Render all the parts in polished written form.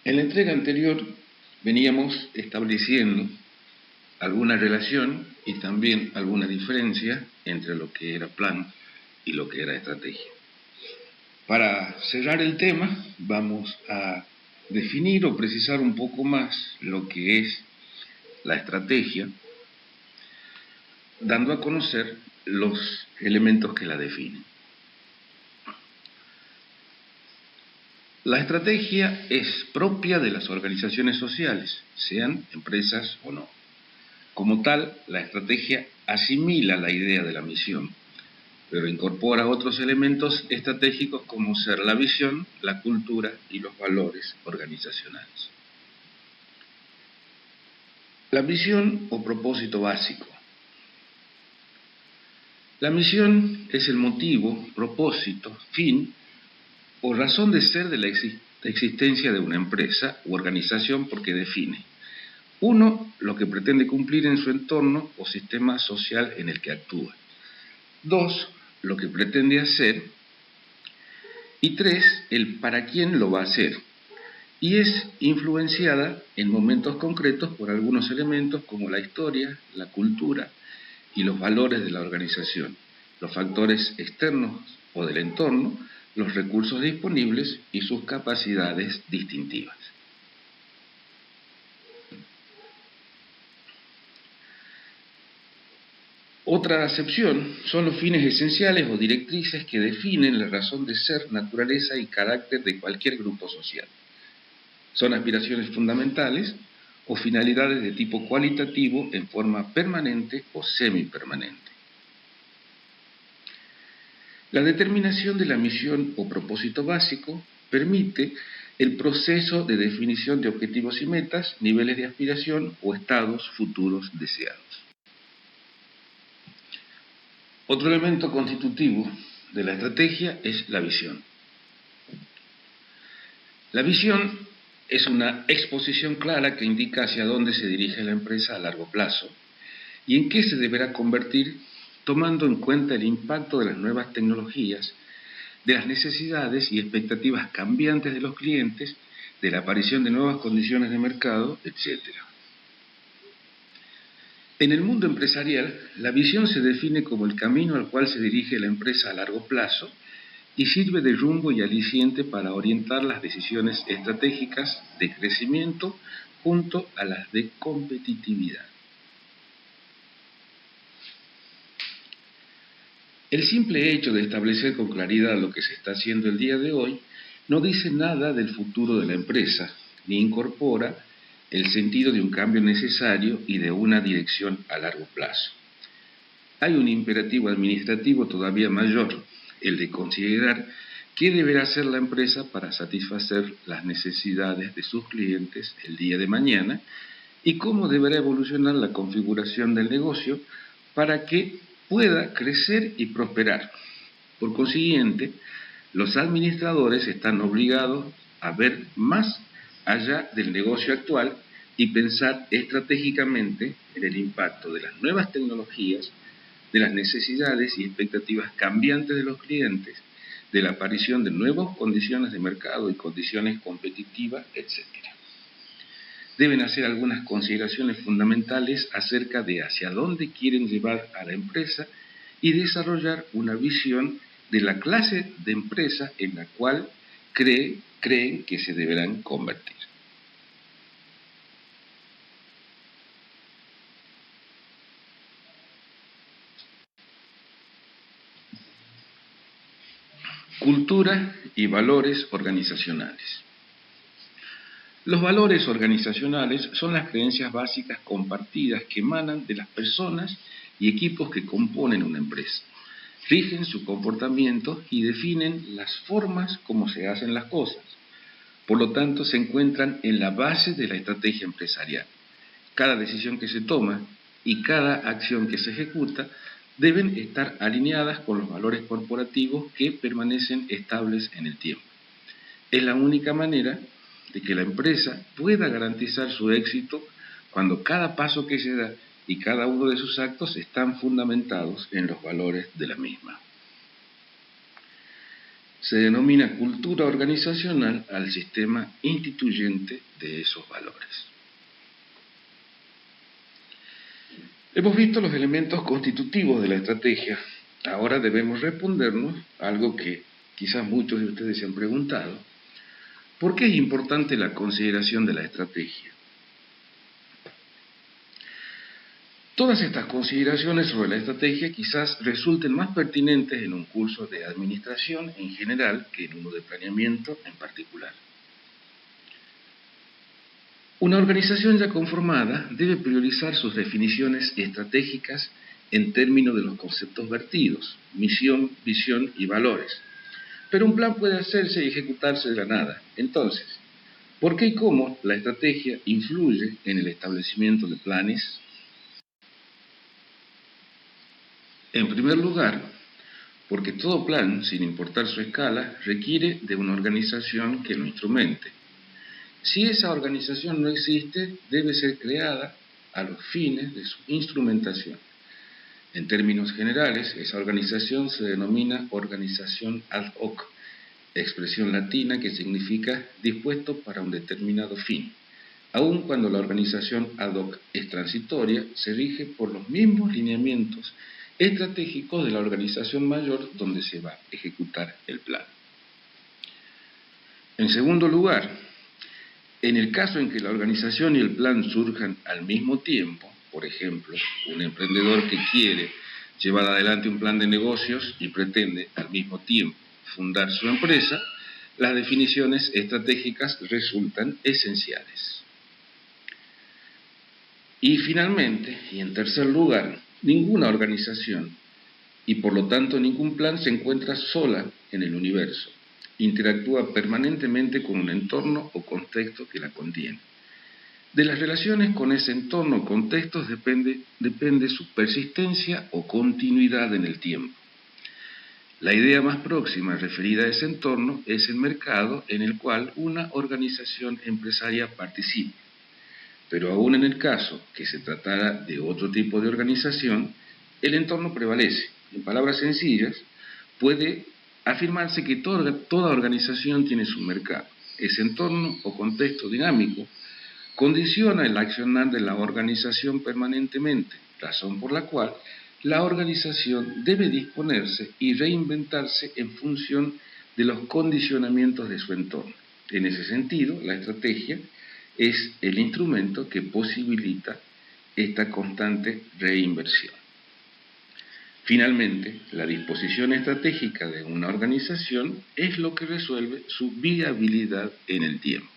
En la entrega anterior veníamos estableciendo alguna relación y también alguna diferencia entre lo que era plan y lo que era estrategia. Para cerrar el tema, vamos a definir o precisar un poco más lo que es la estrategia, dando a conocer los elementos que la definen. La estrategia es propia de las organizaciones sociales, sean empresas o no. Como tal, la estrategia asimila la idea de la misión, pero incorpora otros elementos estratégicos como ser la visión, la cultura y los valores organizacionales. La misión o propósito básico. La misión es el motivo, propósito, fin o razón de ser de la existencia de una empresa u organización porque define: 1. Lo que pretende cumplir en su entorno o sistema social en el que actúa. 2. Lo que pretende hacer. Y 3. El para quién lo va a hacer. Y es influenciada en momentos concretos por algunos elementos como la historia, la cultura y los valores de la organización, los factores externos o del entorno, los recursos disponibles y sus capacidades distintivas. Otra acepción son los fines esenciales o directrices que definen la razón de ser, naturaleza y carácter de cualquier grupo social. Son aspiraciones fundamentales o finalidades de tipo cualitativo en forma permanente o semipermanente. La determinación de la misión o propósito básico permite el proceso de definición de objetivos y metas, niveles de aspiración o estados futuros deseados. Otro elemento constitutivo de la estrategia es la visión. La visión es una exposición clara que indica hacia dónde se dirige la empresa a largo plazo y en qué se deberá convertir, tomando en cuenta el impacto de las nuevas tecnologías, de las necesidades y expectativas cambiantes de los clientes, de la aparición de nuevas condiciones de mercado, etc. En el mundo empresarial, la visión se define como el camino al cual se dirige la empresa a largo plazo y sirve de rumbo y aliciente para orientar las decisiones estratégicas de crecimiento junto a las de competitividad. El simple hecho de establecer con claridad lo que se está haciendo el día de hoy no dice nada del futuro de la empresa, ni incorpora el sentido de un cambio necesario y de una dirección a largo plazo. Hay un imperativo administrativo todavía mayor, el de considerar qué deberá hacer la empresa para satisfacer las necesidades de sus clientes el día de mañana y cómo deberá evolucionar la configuración del negocio para que pueda crecer y prosperar. Por consiguiente, los administradores están obligados a ver más allá del negocio actual y pensar estratégicamente en el impacto de las nuevas tecnologías, de las necesidades y expectativas cambiantes de los clientes, de la aparición de nuevas condiciones de mercado y condiciones competitivas, etc. Deben hacer algunas consideraciones fundamentales acerca de hacia dónde quieren llevar a la empresa y desarrollar una visión de la clase de empresa en la cual creen que se deberán convertir. Cultura y valores organizacionales. Los valores organizacionales son las creencias básicas compartidas que emanan de las personas y equipos que componen una empresa. Rigen su comportamiento y definen las formas como se hacen las cosas. Por lo tanto, se encuentran en la base de la estrategia empresarial. Cada decisión que se toma y cada acción que se ejecuta deben estar alineadas con los valores corporativos que permanecen estables en el tiempo. Es la única manera de que la empresa pueda garantizar su éxito cuando cada paso que se da y cada uno de sus actos están fundamentados en los valores de la misma. se denomina cultura organizacional al sistema instituyente de esos valores. Hemos visto los elementos constitutivos de la estrategia. Ahora debemos respondernos a algo que quizás muchos de ustedes se han preguntado. ¿Por qué es importante la consideración de la estrategia? Todas estas consideraciones sobre la estrategia quizás resulten más pertinentes en un curso de administración en general que en uno de planeamiento en particular. Una organización ya conformada debe priorizar sus definiciones estratégicas en términos de los conceptos vertidos, misión, visión y valores. Pero un plan puede hacerse y ejecutarse de la nada. Entonces, ¿por qué y cómo la estrategia influye en el establecimiento de planes? En primer lugar, porque todo plan, sin importar su escala, requiere de una organización que lo instrumente. Si esa organización no existe, debe ser creada a los fines de su instrumentación. En términos generales, esa organización se denomina organización ad hoc, expresión latina que significa dispuesto para un determinado fin. Aun cuando la organización ad hoc es transitoria, se rige por los mismos lineamientos estratégicos de la organización mayor donde se va a ejecutar el plan. En segundo lugar, en el caso en que la organización y el plan surjan al mismo tiempo, por ejemplo, un emprendedor que quiere llevar adelante un plan de negocios y pretende al mismo tiempo fundar su empresa, las definiciones estratégicas resultan esenciales. Y finalmente, y en tercer lugar, ninguna organización y por lo tanto ningún plan se encuentra sola en el universo. Interactúa permanentemente con un entorno o contexto que la contiene. De las relaciones con ese entorno o contextos depende su persistencia o continuidad en el tiempo. La idea más próxima referida a ese entorno es el mercado en el cual una organización empresaria participa. Pero aún en el caso que se tratara de otro tipo de organización, el entorno prevalece. En palabras sencillas, puede afirmarse que toda organización tiene su mercado. Ese entorno o contexto dinámico condiciona el accionar de la organización permanentemente, razón por la cual la organización debe disponerse y reinventarse en función de los condicionamientos de su entorno. En ese sentido, la estrategia es el instrumento que posibilita esta constante reinversión. Finalmente, la disposición estratégica de una organización es lo que resuelve su viabilidad en el tiempo.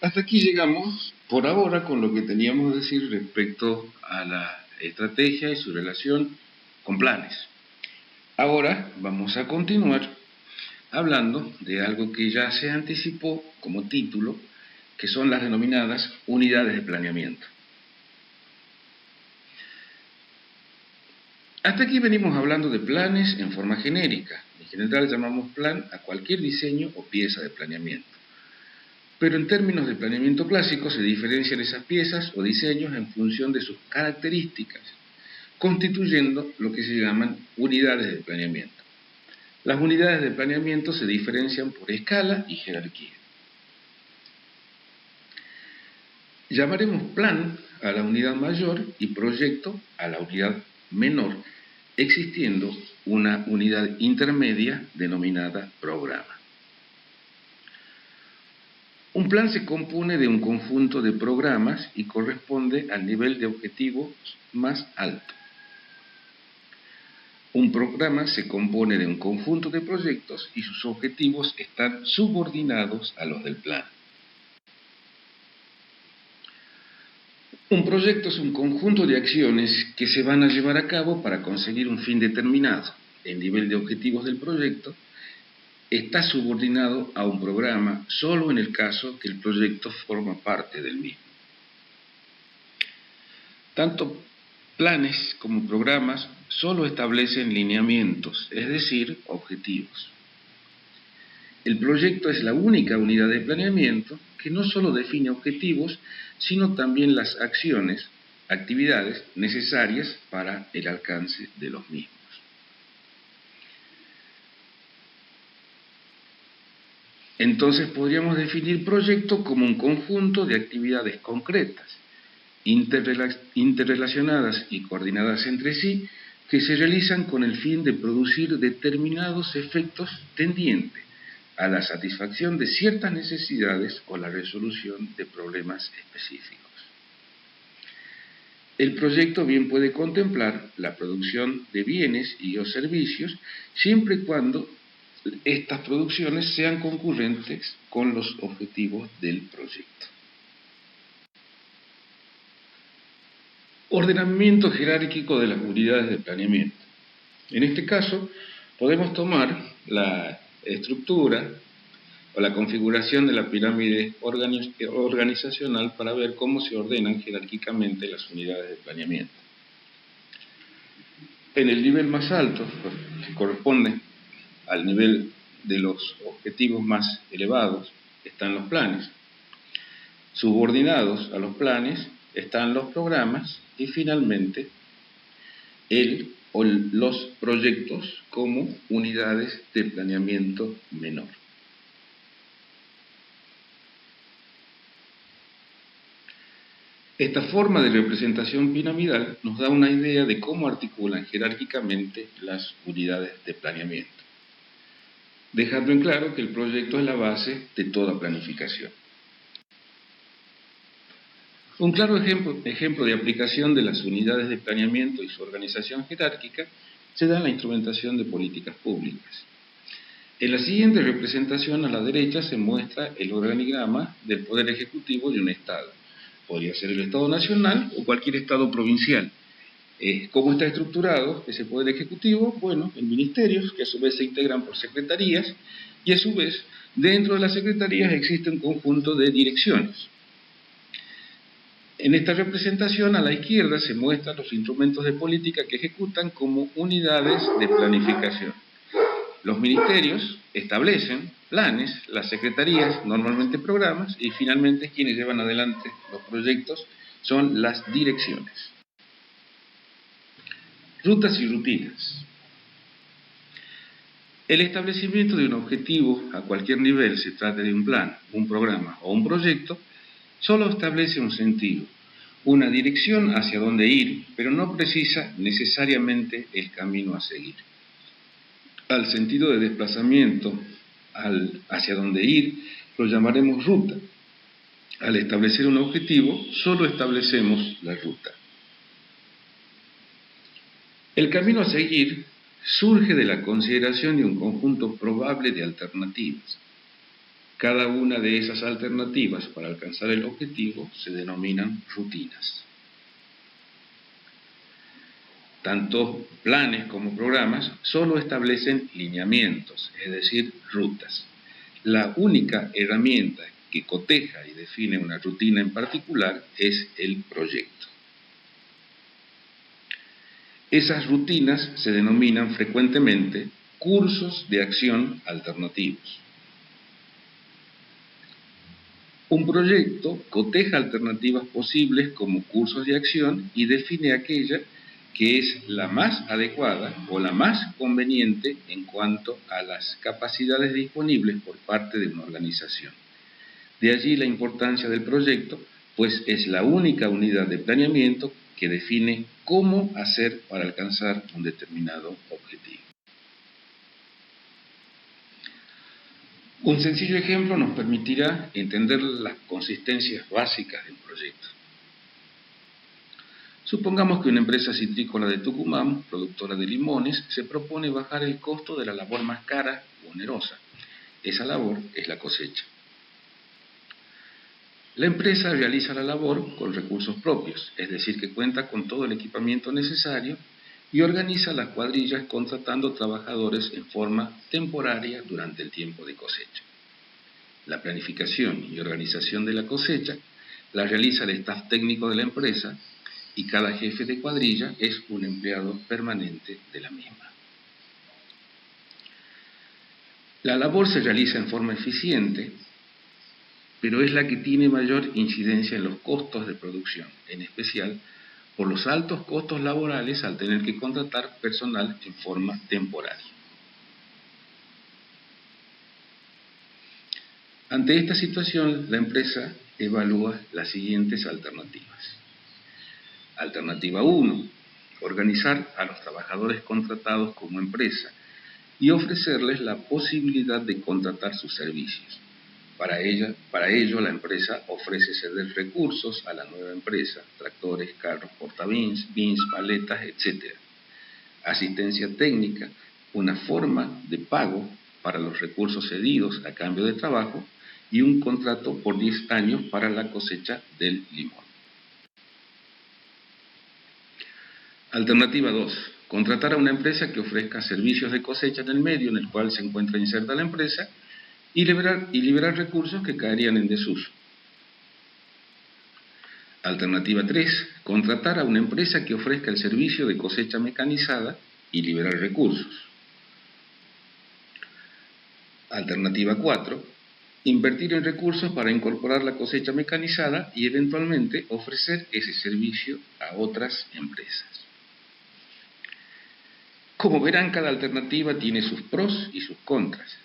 Hasta aquí llegamos por ahora con lo que teníamos que decir respecto a la estrategia y su relación con planes. Ahora vamos a continuar hablando de algo que ya se anticipó como título, que son las denominadas unidades de planeamiento. Hasta aquí venimos hablando de planes en forma genérica. En general llamamos plan a cualquier diseño o pieza de planeamiento. Pero en términos de planeamiento clásico se diferencian esas piezas o diseños en función de sus características, constituyendo lo que se llaman unidades de planeamiento. Las unidades de planeamiento se diferencian por escala y jerarquía. Llamaremos plan a la unidad mayor y proyecto a la unidad menor, existiendo una unidad intermedia denominada programa. Un plan se compone de un conjunto de programas y corresponde al nivel de objetivos más alto. Un programa se compone de un conjunto de proyectos y sus objetivos están subordinados a los del plan. Un proyecto es un conjunto de acciones que se van a llevar a cabo para conseguir un fin determinado. El nivel de objetivos del proyecto está subordinado a un programa solo en el caso que el proyecto forma parte del mismo. Tanto planes como programas solo establecen lineamientos, es decir, objetivos. El proyecto es la única unidad de planeamiento que no solo define objetivos, sino también las acciones, actividades necesarias para el alcance de los mismos. Entonces podríamos definir proyecto como un conjunto de actividades concretas, interrelacionadas y coordinadas entre sí, que se realizan con el fin de producir determinados efectos tendientes a la satisfacción de ciertas necesidades o la resolución de problemas específicos. El proyecto bien puede contemplar la producción de bienes y o servicios siempre y cuando estas producciones sean concurrentes con los objetivos del proyecto. Ordenamiento jerárquico de las unidades de planeamiento. En este caso, podemos tomar la estructura o la configuración de la pirámide organizacional para ver cómo se ordenan jerárquicamente las unidades de planeamiento. En el nivel más alto, que corresponde al nivel de los objetivos más elevados, están los planes. Subordinados a los planes están los programas y finalmente los proyectos como unidades de planeamiento menor. Esta forma de representación piramidal nos da una idea de cómo articulan jerárquicamente las unidades de planeamiento, dejando en claro que el proyecto es la base de toda planificación. Un claro ejemplo de aplicación de las unidades de planeamiento y su organización jerárquica se da en la instrumentación de políticas públicas. En la siguiente representación a la derecha se muestra el organigrama del Poder Ejecutivo de un Estado. Podría ser el Estado Nacional o cualquier Estado provincial. ¿Cómo está estructurado ese Poder Ejecutivo? Bueno, en ministerios, que a su vez se integran por secretarías, y a su vez, dentro de las secretarías existe un conjunto de direcciones. En esta representación, a la izquierda, se muestran los instrumentos de política que ejecutan como unidades de planificación. Los ministerios establecen planes, las secretarías normalmente programas y finalmente quienes llevan adelante los proyectos son las direcciones. Rutas y rutinas. El establecimiento de un objetivo a cualquier nivel, se trate de un plan, un programa o un proyecto, solo establece un sentido, una dirección hacia dónde ir, pero no precisa necesariamente el camino a seguir. Al sentido de desplazamiento hacia dónde ir, lo llamaremos ruta. Al establecer un objetivo, solo establecemos la ruta. El camino a seguir surge de la consideración de un conjunto probable de alternativas. Cada una de esas alternativas para alcanzar el objetivo se denominan rutinas. Tanto planes como programas solo establecen lineamientos, es decir, rutas. La única herramienta que coteja y define una rutina en particular es el proyecto. Esas rutinas se denominan frecuentemente cursos de acción alternativos. Un proyecto coteja alternativas posibles como cursos de acción y define aquella que es la más adecuada o la más conveniente en cuanto a las capacidades disponibles por parte de una organización. De allí la importancia del proyecto, pues es la única unidad de planeamiento que define cómo hacer para alcanzar un determinado objetivo. Un sencillo ejemplo nos permitirá entender las consistencias básicas del proyecto. Supongamos que una empresa citrícola de Tucumán, productora de limones, se propone bajar el costo de la labor más cara u onerosa. Esa labor es la cosecha. La empresa realiza la labor con recursos propios, es decir, que cuenta con todo el equipamiento necesario y organiza las cuadrillas contratando trabajadores en forma temporaria durante el tiempo de cosecha. La planificación y organización de la cosecha la realiza el staff técnico de la empresa y cada jefe de cuadrilla es un empleado permanente de la misma. La labor se realiza en forma eficiente, pero es la que tiene mayor incidencia en los costos de producción, en especial por los altos costos laborales al tener que contratar personal en forma temporaria. Ante esta situación, la empresa evalúa las siguientes alternativas. Alternativa 1. Organizar a los trabajadores contratados como empresa y ofrecerles la posibilidad de contratar sus servicios. Para ello, la empresa ofrece ceder recursos a la nueva empresa, tractores, carros, portabins, bins, paletas, etc. Asistencia técnica, una forma de pago para los recursos cedidos a cambio de trabajo y un contrato por 10 años para la cosecha del limón. Alternativa 2. Contratar a una empresa que ofrezca servicios de cosecha en el medio en el cual se encuentra inserta la empresa y liberar recursos que caerían en desuso. Alternativa 3. Contratar a una empresa que ofrezca el servicio de cosecha mecanizada y liberar recursos. Alternativa 4. Invertir en recursos para incorporar la cosecha mecanizada y eventualmente ofrecer ese servicio a otras empresas. Como verán, cada alternativa tiene sus pros y sus contras.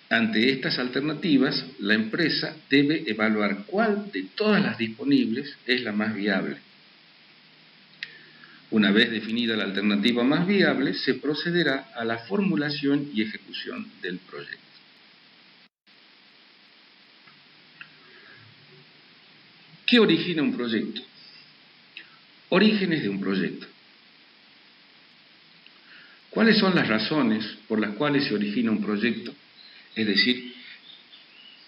Ante estas alternativas, la empresa debe evaluar cuál de todas las disponibles es la más viable. Una vez definida la alternativa más viable, se procederá a la formulación y ejecución del proyecto. ¿Qué origina un proyecto? Orígenes de un proyecto. ¿Cuáles son las razones por las cuales se origina un proyecto? Es decir,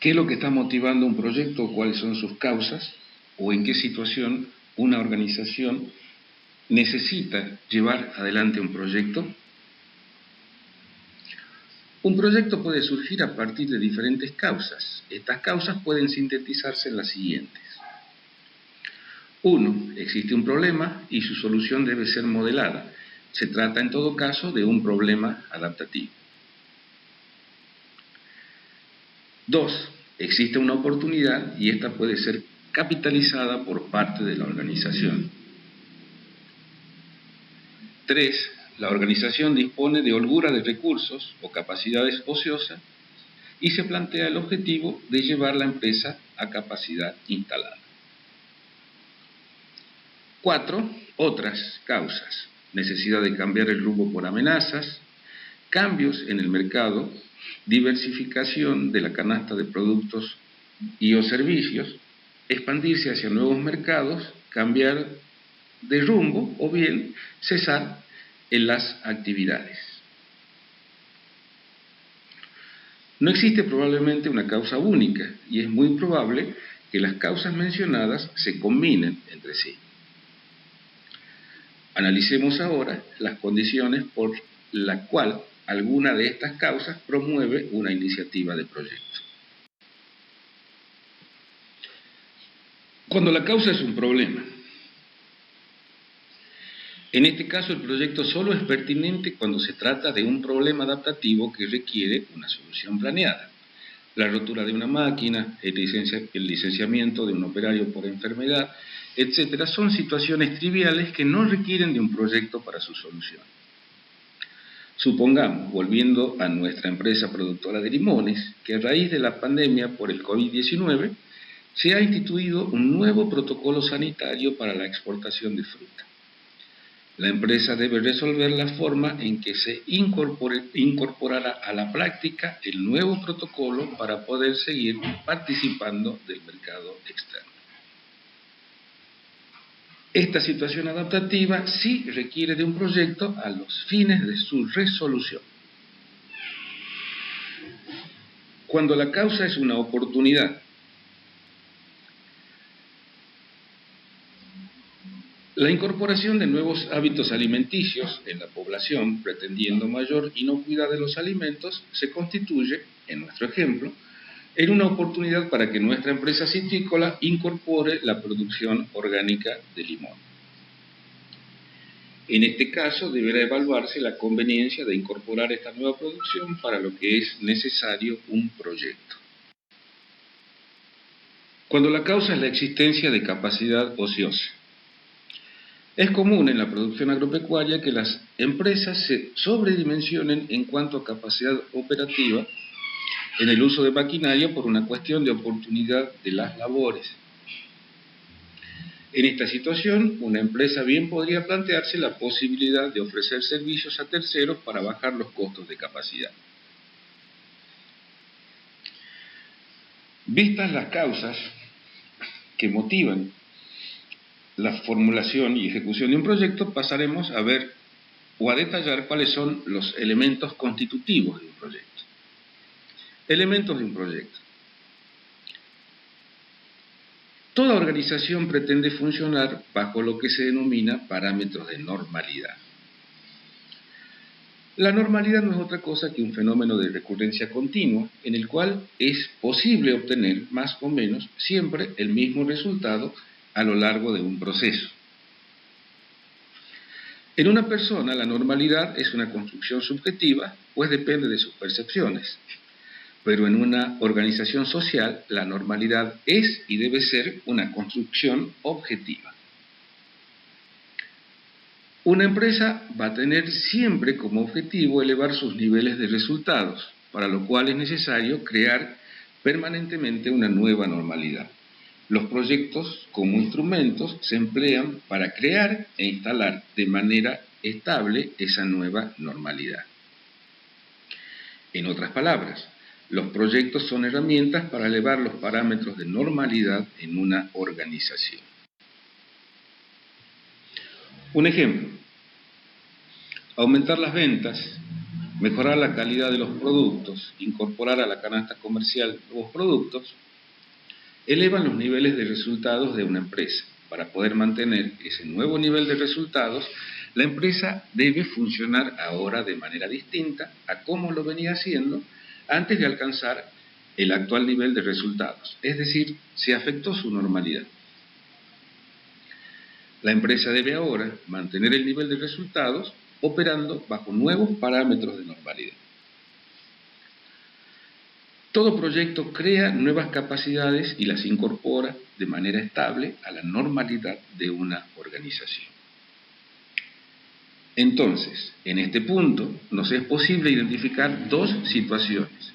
¿qué es lo que está motivando un proyecto o cuáles son sus causas? ¿O en qué situación una organización necesita llevar adelante un proyecto? Un proyecto puede surgir a partir de diferentes causas. Estas causas pueden sintetizarse en las siguientes. 1. Existe un problema y su solución debe ser modelada. Se trata en todo caso de un problema adaptativo. 2. Existe una oportunidad y esta puede ser capitalizada por parte de la organización. 3. La organización dispone de holgura de recursos o capacidades ociosas y se plantea el objetivo de llevar la empresa a capacidad instalada. 4. Otras causas. Necesidad de cambiar el rumbo por amenazas, cambios en el mercado, diversificación de la canasta de productos y o servicios, expandirse hacia nuevos mercados, cambiar de rumbo o bien cesar en las actividades. No existe probablemente una causa única y es muy probable que las causas mencionadas se combinen entre sí. Analicemos ahora las condiciones por las cuales alguna de estas causas promueve una iniciativa de proyecto. Cuando la causa es un problema. En este caso, el proyecto solo es pertinente cuando se trata de un problema adaptativo que requiere una solución planeada. La rotura de una máquina, el licenciamiento de un operario por enfermedad, etc. son situaciones triviales que no requieren de un proyecto para su solución. Supongamos, volviendo a nuestra empresa productora de limones, que a raíz de la pandemia por el COVID-19 se ha instituido un nuevo protocolo sanitario para la exportación de fruta. La empresa debe resolver la forma en que se incorporará a la práctica el nuevo protocolo para poder seguir participando del mercado externo. Esta situación adaptativa sí requiere de un proyecto a los fines de su resolución. Cuando la causa es una oportunidad, la incorporación de nuevos hábitos alimenticios en la población, pretendiendo mayor inocuidad de los alimentos, se constituye, en nuestro ejemplo, en una oportunidad para que nuestra empresa citícola incorpore la producción orgánica de limón. En este caso, deberá evaluarse la conveniencia de incorporar esta nueva producción para lo que es necesario un proyecto. Cuando la causa es la existencia de capacidad ociosa. Es común en la producción agropecuaria que las empresas se sobredimensionen en cuanto a capacidad operativa en el uso de maquinaria por una cuestión de oportunidad de las labores. En esta situación, una empresa bien podría plantearse la posibilidad de ofrecer servicios a terceros para bajar los costos de capacidad. Vistas las causas que motivan la formulación y ejecución de un proyecto, pasaremos a ver o a detallar cuáles son los elementos constitutivos de un proyecto. Elementos de un proyecto. Toda organización pretende funcionar bajo lo que se denomina parámetros de normalidad. La normalidad no es otra cosa que un fenómeno de recurrencia continua en el cual es posible obtener más o menos siempre el mismo resultado a lo largo de un proceso. En una persona la normalidad es una construcción subjetiva, pues depende de sus percepciones. Pero en una organización social, la normalidad es y debe ser una construcción objetiva. Una empresa va a tener siempre como objetivo elevar sus niveles de resultados, para lo cual es necesario crear permanentemente una nueva normalidad. Los proyectos como instrumentos se emplean para crear e instalar de manera estable esa nueva normalidad. En otras palabras, los proyectos son herramientas para elevar los parámetros de normalidad en una organización. Un ejemplo: aumentar las ventas, mejorar la calidad de los productos, incorporar a la canasta comercial nuevos productos, elevan los niveles de resultados de una empresa. Para poder mantener ese nuevo nivel de resultados, la empresa debe funcionar ahora de manera distinta a cómo lo venía haciendo antes de alcanzar el actual nivel de resultados, es decir, se afectó su normalidad. La empresa debe ahora mantener el nivel de resultados operando bajo nuevos parámetros de normalidad. Todo proyecto crea nuevas capacidades y las incorpora de manera estable a la normalidad de una organización. Entonces, en este punto, nos es posible identificar dos situaciones.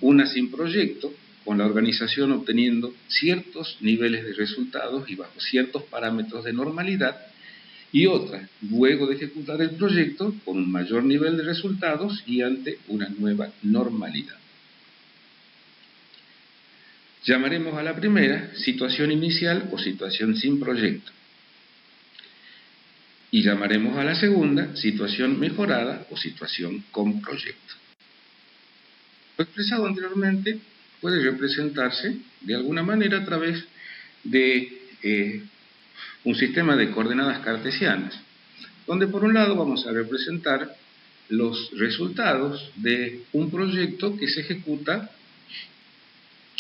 Una sin proyecto, con la organización obteniendo ciertos niveles de resultados y bajo ciertos parámetros de normalidad, y otra, luego de ejecutar el proyecto, con un mayor nivel de resultados y ante una nueva normalidad. Llamaremos a la primera situación inicial o situación sin proyecto. Y llamaremos a la segunda situación mejorada o situación con proyecto. Lo expresado anteriormente puede representarse de alguna manera a través de un sistema de coordenadas cartesianas, donde por un lado vamos a representar los resultados de un proyecto que se ejecuta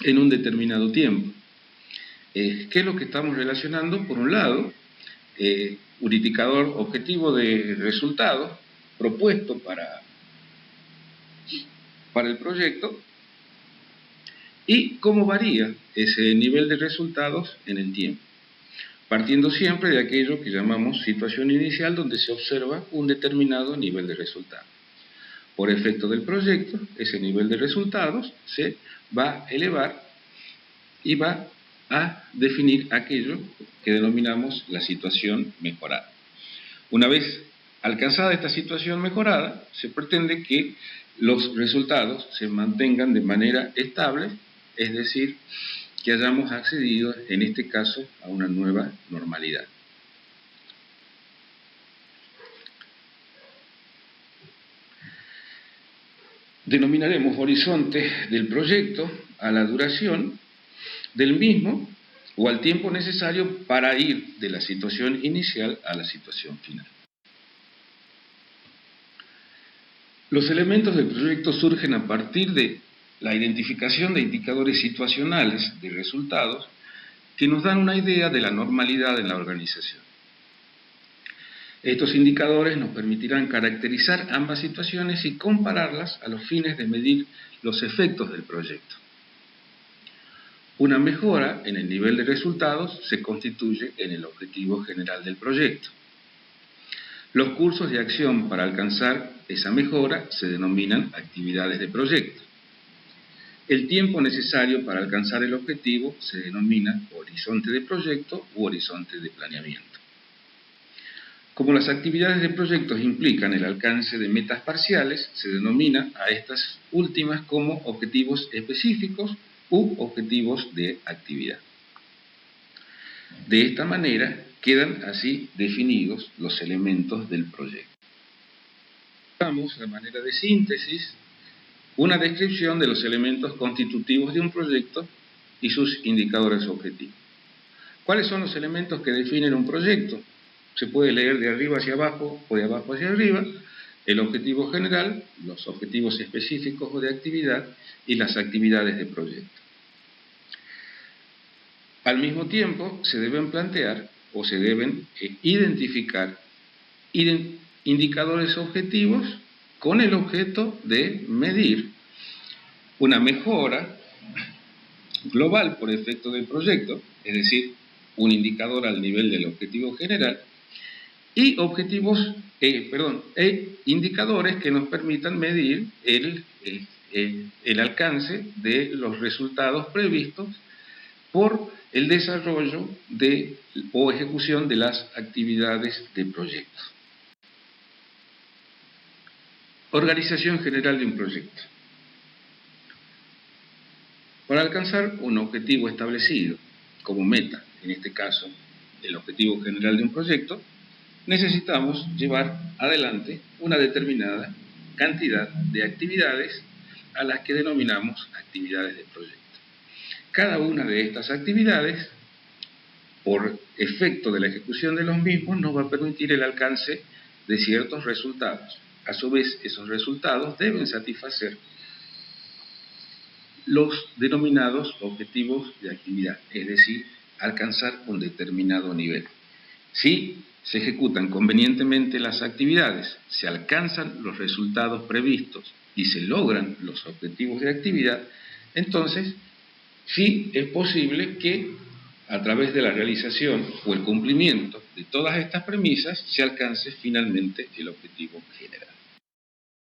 en un determinado tiempo. ¿Qué es lo que estamos relacionando? Por un lado, un indicador objetivo de resultados propuesto para el proyecto y cómo varía ese nivel de resultados en el tiempo, partiendo siempre de aquello que llamamos situación inicial, donde se observa un determinado nivel de resultados. Por efecto del proyecto, ese nivel de resultados se va a elevar y va a definir aquello que denominamos la situación mejorada. Una vez alcanzada esta situación mejorada, se pretende que los resultados se mantengan de manera estable, es decir, que hayamos accedido, en este caso, a una nueva normalidad. Denominaremos horizonte del proyecto a la duración del mismo o al tiempo necesario para ir de la situación inicial a la situación final. Los elementos del proyecto surgen a partir de la identificación de indicadores situacionales de resultados que nos dan una idea de la normalidad en la organización. Estos indicadores nos permitirán caracterizar ambas situaciones y compararlas a los fines de medir los efectos del proyecto. Una mejora en el nivel de resultados se constituye en el objetivo general del proyecto. Los cursos de acción para alcanzar esa mejora se denominan actividades de proyecto. El tiempo necesario para alcanzar el objetivo se denomina horizonte de proyecto u horizonte de planeamiento. Como las actividades de proyectos implican el alcance de metas parciales, se denomina a estas últimas como objetivos específicos u objetivos de actividad. De esta manera quedan así definidos los elementos del proyecto. Damos, de manera de síntesis, una descripción de los elementos constitutivos de un proyecto y sus indicadores objetivos. ¿Cuáles son los elementos que definen un proyecto? Se puede leer de arriba hacia abajo o de abajo hacia arriba: el objetivo general, los objetivos específicos o de actividad y las actividades de proyecto. Al mismo tiempo, se deben plantear o se deben identificar indicadores objetivos con el objeto de medir una mejora global por efecto del proyecto, es decir, un indicador al nivel del objetivo general, y indicadores que nos permitan medir el alcance de los resultados previstos por el desarrollo o ejecución de las actividades de proyecto. Organización general de un proyecto. Para alcanzar un objetivo establecido como meta, en este caso el objetivo general de un proyecto, necesitamos llevar adelante una determinada cantidad de actividades a las que denominamos actividades de proyecto. Cada una de estas actividades, por efecto de la ejecución de los mismos, nos va a permitir el alcance de ciertos resultados. A su vez, esos resultados deben satisfacer los denominados objetivos de actividad, es decir, alcanzar un determinado nivel. Si se ejecutan convenientemente las actividades, se alcanzan los resultados previstos y se logran los objetivos de actividad, entonces sí es posible que a través de la realización o el cumplimiento de todas estas premisas se alcance finalmente el objetivo general.